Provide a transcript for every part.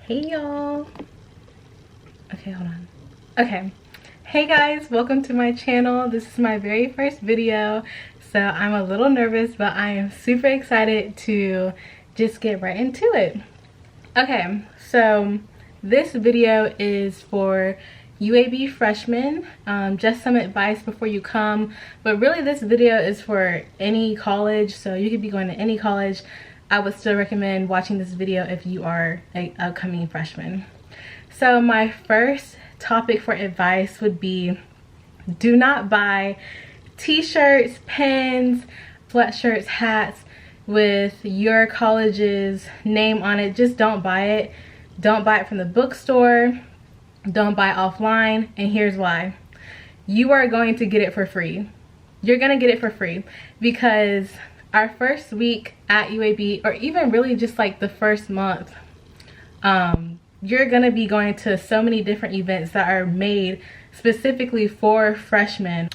Hey y'all. Okay, hold on. Okay. Hey guys, welcome to my channel. This is my very first video, so I'm a little nervous, but I am super excited to just get right into it. Okay, so this video is for UAB Freshmen, just some advice before you come, but really this video is for any college, so you could be going to any college. I would still recommend watching this video if you are an upcoming freshman. So my first topic for advice would be, do not buy t-shirts, pens, sweatshirts, hats with your college's name on it. Just don't buy it. Don't buy it from the bookstore. Don't buy it offline, and here's why. You are going to get it for free. You're gonna get it for free because our first week at UAB, or even really just like the first month, you're gonna be going to so many different events that are made specifically for freshmen.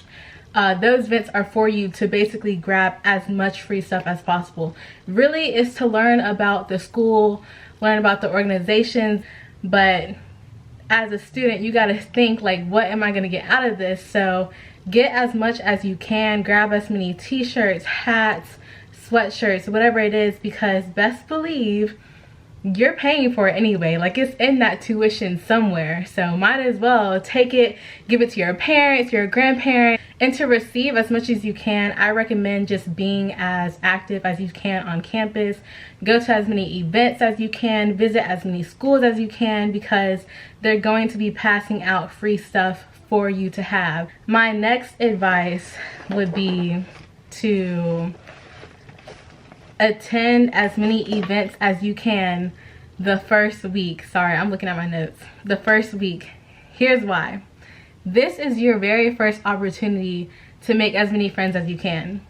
Those events are for you to basically grab as much free stuff as possible. Really, is to learn about the school, learn about the organizations, but as a student, you gotta think like, what am I gonna get out of this? So get as much as you can, grab as many t-shirts, hats, sweatshirts, whatever it is, because best believe you're paying for it anyway. Like, it's in that tuition somewhere, so might as well take it, give it to your parents, your grandparents. And to receive as much as you can, I recommend just being as active as you can on campus. Go to as many events as you can, visit as many schools as you can, because they're going to be passing out free stuff for you to have. My next advice would be to attend as many events as you can the first week. Sorry, I'm looking at my notes. The first week. Here's why. This is your very first opportunity to make as many friends as you can.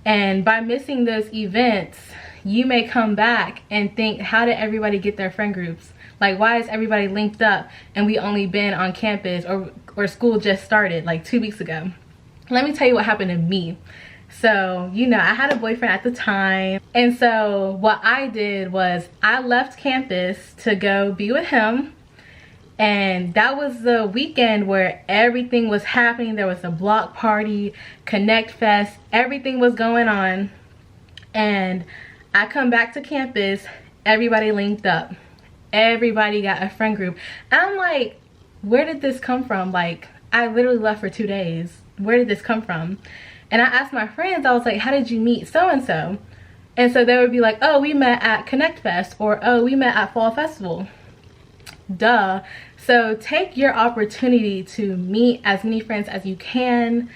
And by missing those events, you may come back and think, how did everybody get their friend groups? Like, why is everybody linked up and we only been on campus, or school just started like 2 weeks ago? Let me tell you what happened to me. So, you know, I had a boyfriend at the time. And so what I did was I left campus to go be with him. And that was the weekend where everything was happening. There was a block party, Connect Fest, everything was going on. And I come back to campus, everybody linked up. Everybody got a friend group. And I'm like, where did this come from? Like, I literally left for 2 days. Where did this come from? And I asked my friends, I was like, how did you meet so-and-so? And so they would be like, oh, we met at Connect Fest, or oh, we met at Fall Festival. Duh. So take your opportunity to meet as many friends as you can.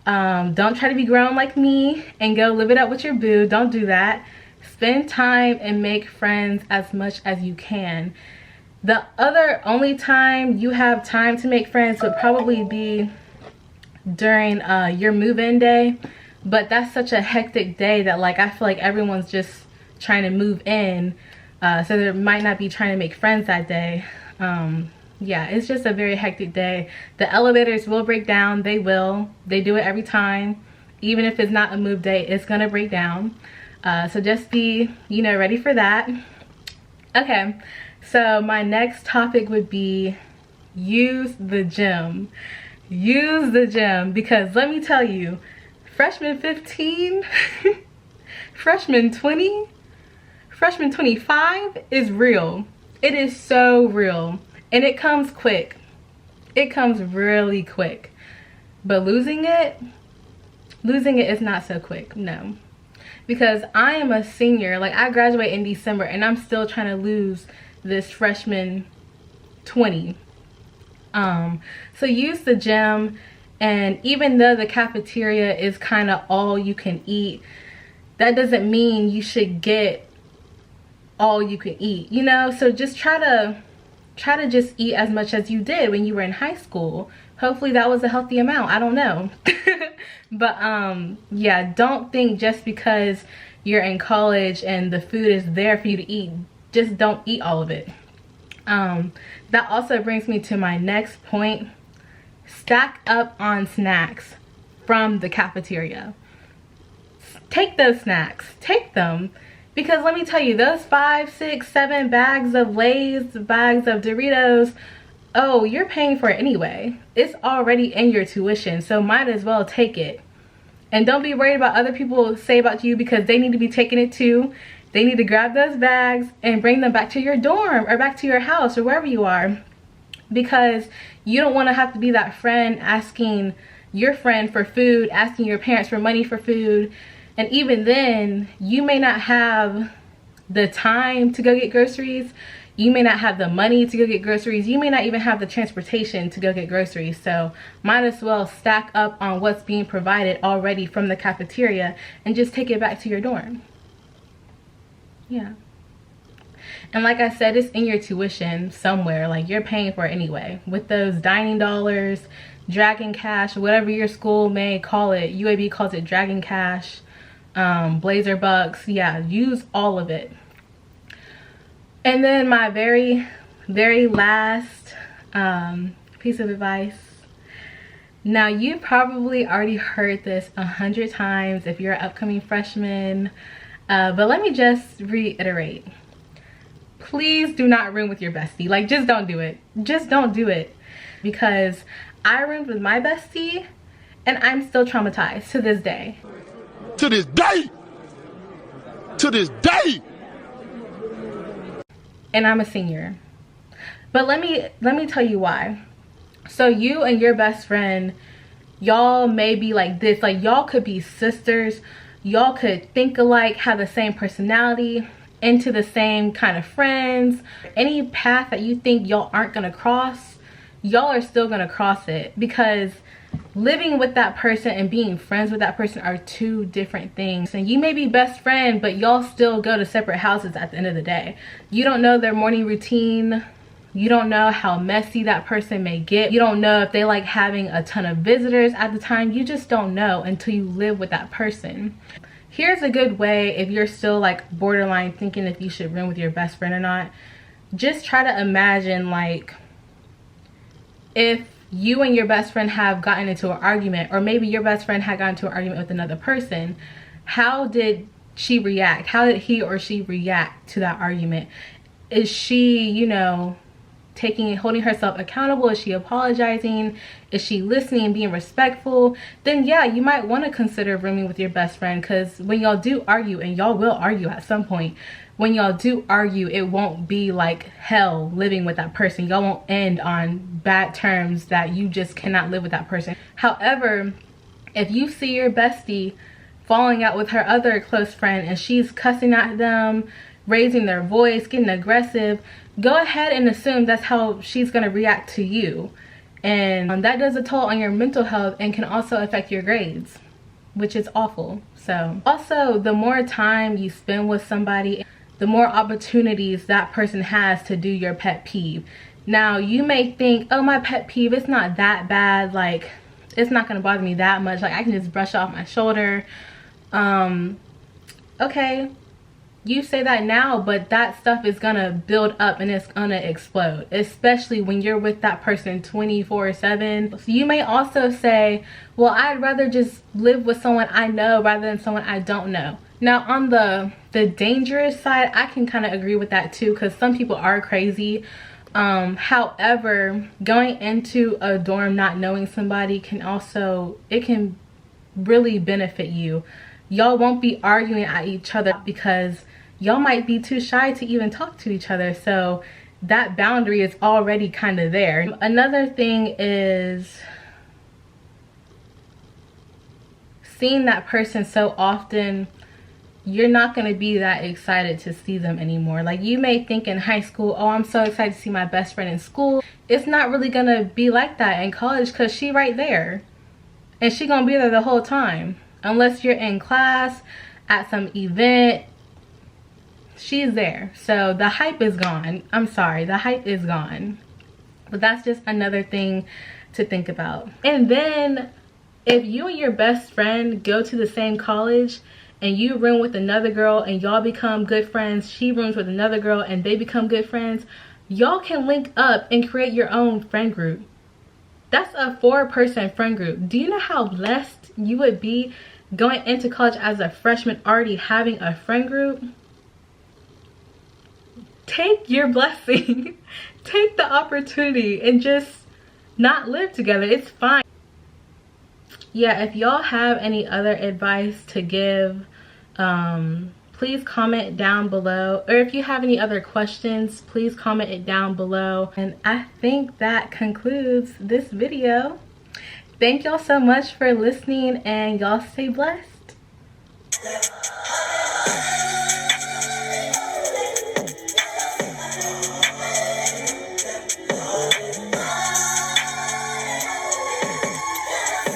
Don't try to be grown like me and go live it up with your boo. Don't do that. Spend time and make friends as much as you can. The only time you have time to make friends would probably be during your move-in day, but that's such a hectic day that, like, I feel like everyone's just trying to move in, so they might not be trying to make friends that day. Yeah, it's just a very hectic day. The elevators will break down. They do it every time. Even if it's not a move day, it's gonna break down. So just be, you know, ready for that. Okay, so my next topic would be use the gym. Use the gym, because let me tell you, freshman 15, freshman 20, freshman 25 is real. It is so real, and it comes quick. It comes really quick. But losing it is not so quick, no. Because I am a senior, like, I graduate in December and I'm still trying to lose this freshman 20. So use the gym, and even though the cafeteria is kind of all you can eat, that doesn't mean you should get all you can eat, you know? So just try to just eat as much as you did when you were in high school. Hopefully that was a healthy amount, I don't know. But yeah, don't think just because you're in college and the food is there for you to eat, just don't eat all of it. That also brings me to my next point. Stack up on snacks from the cafeteria. Take those snacks, take them. Because let me tell you, those 5, 6, 7 bags of Lay's, bags of Doritos, oh, you're paying for it anyway. It's already in your tuition, so might as well take it. And don't be worried about other people say about you, because they need to be taking it too. They need to grab those bags and bring them back to your dorm or back to your house or wherever you are. Because you don't want to have to be that friend asking your friend for food, asking your parents for money for food. And even then, you may not have the time to go get groceries. You may not have the money to go get groceries. You may not even have the transportation to go get groceries. So might as well stack up on what's being provided already from the cafeteria and just take it back to your dorm. Yeah. And like I said, it's in your tuition somewhere. Like, you're paying for it anyway. With those dining dollars, Dragon Cash, whatever your school may call it. UAB calls it Dragon Cash. Blazer Bucks. Yeah, use all of it. And then my very last piece of advice. Now, you probably already heard this 100 times if you're an upcoming freshman, but let me just reiterate. Please do not room with your bestie. Like, just don't do it. Just don't do it. Because I roomed with my bestie and I'm still traumatized to this day. To this day! To this day! And I'm a senior. But let me tell you why. So you and your best friend, y'all may be like this. Like, y'all could be sisters. Y'all could think alike, have the same personality, into the same kind of friends. Any path that you think y'all aren't gonna cross, y'all are still gonna cross it. Because living with that person and being friends with that person are two different things. And you may be best friend, but y'all still go to separate houses at the end of the day. You don't know their morning routine. You don't know how messy that person may get. You don't know if they like having a ton of visitors at the time. You just don't know until you live with that person. Here's a good way if you're still like borderline thinking if you should room with your best friend or not. Just try to imagine, like, if you and your best friend have gotten into an argument, or maybe your best friend had gotten into an argument with another person, how did she react? How did he or she react to that argument? Is she, you know, holding herself accountable? Is she apologizing? Is she listening, being respectful? Then yeah, you might want to consider rooming with your best friend, because when y'all do argue, and y'all will argue at some point, when y'all do argue, it won't be like hell living with that person. Y'all won't end on bad terms that you just cannot live with that person. However, if you see your bestie falling out with her other close friend and she's cussing at them, raising their voice, getting aggressive, go ahead and assume that's how she's going to react to you. And that does a toll on your mental health and can also affect your grades, which is awful. So also, the more time you spend with somebody, the more opportunities that person has to do your pet peeve. Now, you may think, oh, my pet peeve, it's not that bad. Like, it's not going to bother me that much. Like, I can just brush off my shoulder. Okay, you say that now, but that stuff is going to build up and it's going to explode, especially when you're with that person 24/7. So you may also say, well, I'd rather just live with someone I know rather than someone I don't know. Now, on the dangerous side, I can kind of agree with that too, because some people are crazy. However, going into a dorm not knowing somebody can really benefit you. Y'all won't be arguing at each other because y'all might be too shy to even talk to each other. So that boundary is already kind of there. Another thing is seeing that person so often, you're not going to be that excited to see them anymore. Like, you may think in high school, oh, I'm so excited to see my best friend in school. It's not really going to be like that in college, because she right there. And she going to be there the whole time. Unless you're in class, at some event, she's there. So the hype is gone. I'm sorry, the hype is gone. But that's just another thing to think about. And then if you and your best friend go to the same college and you room with another girl and y'all become good friends, she rooms with another girl and they become good friends, y'all can link up and create your own friend group. That's a 4-person friend group. Do you know how blessed you would be going into college as a freshman already having a friend group? take your blessing. Take the opportunity and just not live together. It's fine. Yeah, if y'all have any other advice to give, please comment down below. Or if you have any other questions, please comment it down below. And I think that concludes this video. Thank y'all so much for listening, and y'all stay blessed.